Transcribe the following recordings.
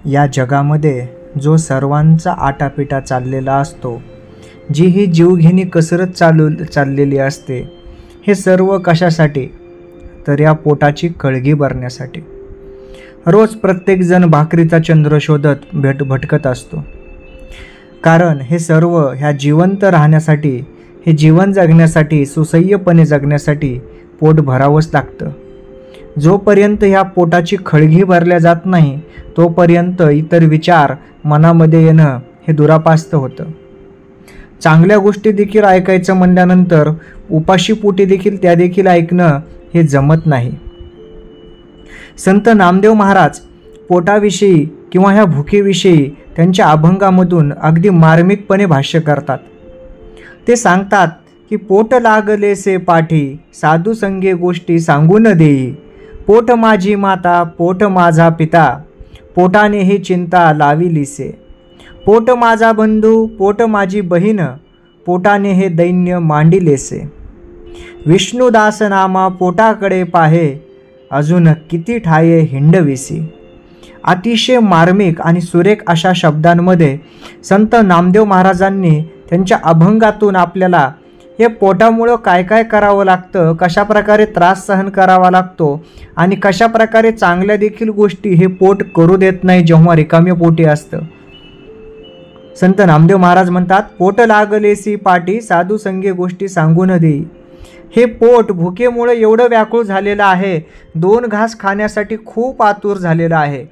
या जगामध्ये जो सर्वांचा आटापिटा चाललेला असतो, जी ही जीवघेणी कसरत चाललेली असते, हे सर्व कशासाठी? तर या पोटाची कळगी भरण्यासाठी. रोज प्रत्येकजण भाकरीचा चंद्र शोधत भटकत असतो. कारण हे सर्व ह्या जिवंत राहण्यासाठी, हे जीवन जगण्यासाठी, सुसह्यपणे जगण्यासाठी पोट भरावंच लागतं. जोपर्यंत ह्या पोटाची खळगी भरल्या जात नाही तोपर्यंत इतर विचार मनामध्ये येणं हे दुरापास्त होतं. चांगल्या गोष्टी देखील ऐकायचं म्हणल्यानंतर उपाशीपोटी देखील त्या देखील ऐकणं हे जमत नाही. संत नामदेव महाराज पोटाविषयी किंवा ह्या भुकेविषयी त्यांच्या अभंगामधून अगदी मार्मिकपणे भाष्य करतात. ते सांगतात की पोट लागलेसे पाठी, साधू संगे गोष्टी सांगून देई. पोट माझी माता, पोट माझा पिता, पोटाने ही चिंता लाविलीसे. पोट माझा बंधू, पोट माझी बहीण, पोटाने हे दैन्य मांडिलेसे. विष्णुदास नामा पोटाकडे पाहे, अजून किती ठाये हिंडविसी. अतिशय मार्मिक आणि सुरेख अशा शब्दांमध्ये संत नामदेव महाराजांनी त्यांच्या अभंगातून आपल्याला हे पोटामुळं काय काय करावं लागतं, कशाप्रकारे त्रास सहन करावा लागतो आणि कशाप्रकारे चांगल्या देखील गोष्टी हे पोट करू देत नाही जेव्हा रिकाम्या पोटी असतं. संत नामदेव महाराज म्हणतात, पोट लागलेसी पाठी, साधू संगे गोष्टी सांगून देई. हे पोट भुकेमुळे एवढं व्याकुळ झालेलं आहे, 2 घास खाण्यासाठी खूप आतुर झालेलं आहे.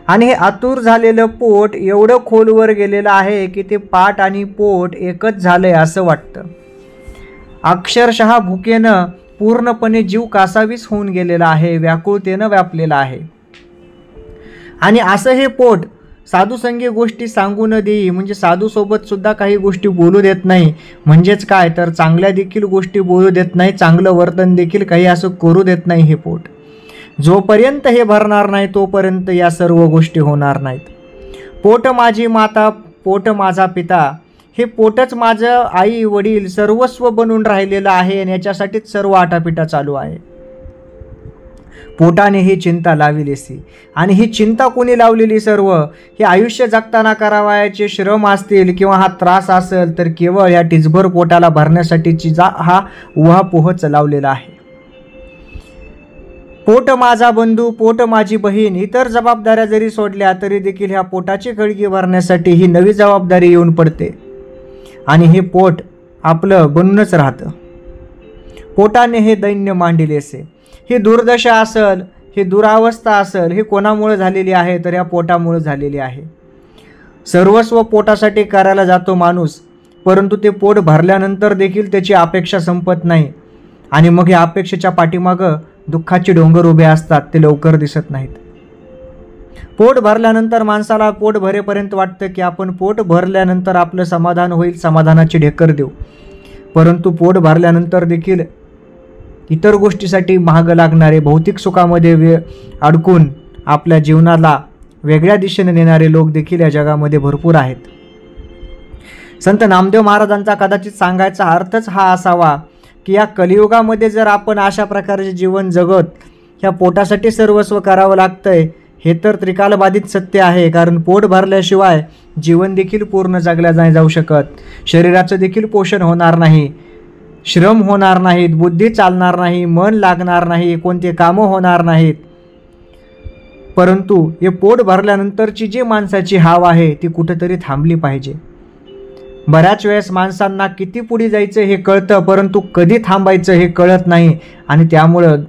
आणि हे आतुर झालेलं पोट एवढं खोलवर गेलेलं आहे की ते पाठ आणि पोट एकच झालंय असं वाटतं. अक्षरशः भुकेनं पूर्णपणे जीव कासावीस होऊन गेलेला आहे, व्याकुळतेनं व्यापलेला आहे. आणि असं हे पोट साधू संगे गोष्टी सांगू न देई, म्हणजे साधूसोबत सुद्धा काही गोष्टी बोलू देत नाही. म्हणजेच काय तर चांगल्या देखील गोष्टी बोलू देत नाही, चांगलं वर्तन देखील काही असं करू देत नाही. हे पोट जोपर्यंत हे भरणार नाही तोपर्यंत या सर्व गोष्टी होणार नाहीत. पोट माझी माता, पोट माझा पिता, हे पोटच माझं आई वडील सर्वस्व बनून राहिलेलं आहे आणि याच्यासाठीच सर्व आटापिटा चालू आहे. पोटाने ही चिंता लाविलेसी. आणि ही चिंता कोणी लावलेली? सर्व हे आयुष्य जगताना करावयाचे श्रम असतील किंवा हा त्रास असेल तर केवळ या टिचभर पोटाला भरण्यासाठीची हा उहापोह लावलेला आहे. पोट माझा बंधू, पोट माझी बहीण, इतर जबाबदाऱ्या जरी सोडल्या तरी देखील ह्या पोटाची खळगी भरण्यासाठी ही नवी जबाबदारी येऊन पडते. आणि हे पोट आपलं बनूनच राहतं. पोटाने हे दैन्य मांडिलेसे. ही दुर्दशा असेल, ही दुरावस्था असेल, हे कोणामुळे झालेली आहे? तर या पोटामुळे झालेली आहे. सर्वस्व पोटासाठी करायला जातो माणूस, परंतु ते पोट भरल्यानंतर देखील त्याची अपेक्षा संपत नाही. आणि मग या अपेक्षेच्या पाठीमागं दुःखाचे डोंगर उभे असतात, ते लवकर दिसत नाहीत. पोट भरल्यानंतर माणसाला पोट भरेपर्यंत वाटतं की आपण पोट भरल्यानंतर आपलं समाधान होईल, समाधानाची ढेकर देऊ. परंतु पोट भरल्यानंतर देखील इतर गोष्टीसाठी महाग लागणारे, भौतिक सुखामध्ये अडकून आपल्या जीवनाला वेगळ्या दिशेने नेणारे लोक देखील या जगामध्ये भरपूर आहेत. संत नामदेव महाराजांचा कदाचित सांगायचा अर्थच हा असावा की या कलियुगामध्ये जर आपण अशा प्रकारचे जीवन जगत ह्या पोटासाठी सर्वस्व करावं लागतंय, हे तर त्रिकालबाधित सत्य आहे. कारण पोट भरल्याशिवाय जीवन देखील पूर्ण जगल्या नाही जाऊ शकत. शरीराचं देखील पोषण होणार नाही, श्रम होणार नाहीत, बुद्धी चालणार नाही, मन लागणार नाही, कोणते कामं होणार नाहीत. परंतु हे पोट भरल्यानंतरची जी माणसाची हाव आहे ती कुठेतरी थांबली पाहिजे. बऱ्याच वेळेस माणसांना किती पुढे जायचं हे कळतं, परंतु कधी थांबायचं हे कळत नाही. आणि त्यामुळं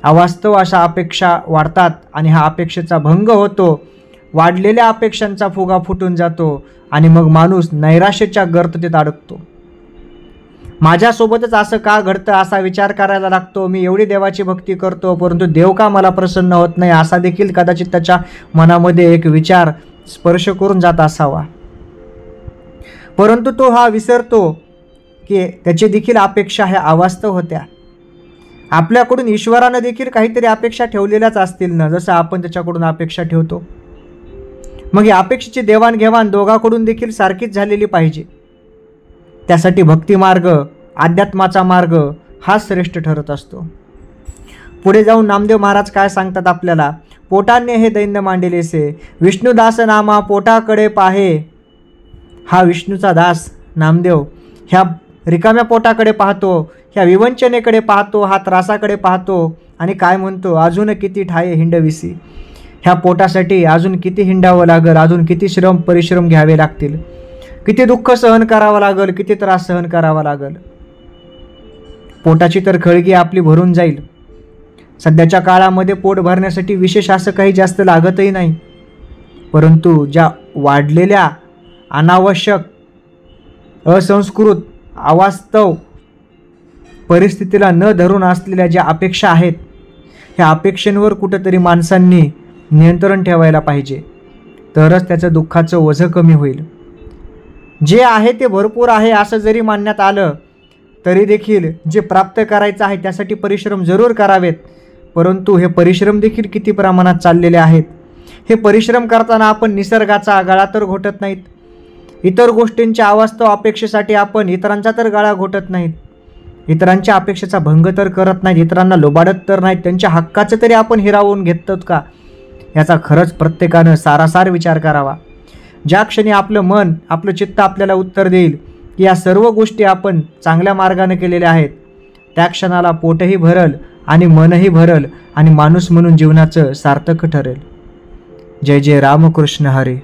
अवास्तव अशा अपेक्षा वाढतात आणि हा अपेक्षेचा भंग होतो. वाढलेल्या अपेक्षांचा फुगा फुटून जातो आणि मग माणूस नैराश्याच्या गर्तेत अडकतो. माझ्यासोबतच असं का घडतं असा विचार करायला लागतो. मी एवढी देवाची भक्ती करतो परंतु देव का मला प्रसन्न होत नाही असा देखील कदाचित त्याच्या मनामध्ये एक विचार स्पर्श करून जात असावा. परंतु तो हा विसरतो की त्याची देखील अपेक्षा ह्या अवास्तव होत्या. आपल्याकडून ईश्वरानं देखील काहीतरी अपेक्षा ठेवलेल्याच असतील ना, जसं आपण त्याच्याकडून अपेक्षा ठेवतो. मग या अपेक्षेची देवाणघेवाण दोघांकडून देखील सारखीच झालेली पाहिजे. त्यासाठी भक्ती मार्ग, अध्यात्माचा मार्ग हा श्रेष्ठ ठरत असतो. पुढे जाऊन नामदेव महाराज काय सांगतात आपल्याला? पोटाने हे दैन्य मांडिलेसे, विष्णुदास नामा पोटाकडे पाहे. हा विष्णूचा दास नामदेव ह्या रिकाम्या पोटाकडे पाहतो, ह्या विवंचनेकडे पाहतो, हा त्रासाकडे पाहतो आणि काय म्हणतो, अजून किती ठाये हिंडविसी. ह्या पोटासाठी अजून किती हिंडावं लागेल, अजून किती परिश्रम घ्यावे लागतील, किती दुःख सहन करावं लागेल, किती त्रास सहन करावा लागेल. पोटाची तर खळगी आपली भरून जाईल. सध्याच्या काळामध्ये पोट भरण्यासाठी विशेष असं काही जास्त लागतही नाही, परंतु ज्या वाढलेल्या अनावश्यक, असंस्कृत, अवास्तव परिस्थितीला न धरून असलेल्या ज्या अपेक्षा आहेत, ह्या अपेक्षांवर कुठंतरी माणसांनी नियंत्रण ठेवायला पाहिजे, तरच त्याचं दुःखाचं ओझं कमी होईल. जे आहे ते भरपूर आहे असं जरी मानण्यात आलं तरी देखील जे प्राप्त करायचं आहे त्यासाठी परिश्रम जरूर करावेत, परंतु हे परिश्रम देखील किती प्रमाणात चाललेले आहेत. हे परिश्रम करताना आपण निसर्गाचा गळा तर घोटत नाहीत, इतर गोष्टींच्या अवास्तव अपेक्षेसाठी आपण इतरांचा तर गळा घोटत नाहीत, इतरांच्या अपेक्षेचा भंग तर करत नाहीत, इतरांना लोबाडत तर नाहीत, त्यांच्या हक्काचं तरी आपण हिरावून घेतो का, याचा खरंच प्रत्येकानं सारासार विचार करावा. ज्या क्षणी आपलं मन, आपलं चित्त आपल्याला उत्तर देईल की या सर्व गोष्टी आपण चांगल्या मार्गाने केलेल्या आहेत, त्या क्षणाला पोटही भरल आणि मनही भरल आणि माणूस म्हणून जीवनाचं सार्थक ठरेल. जय जय रामकृष्ण हरी.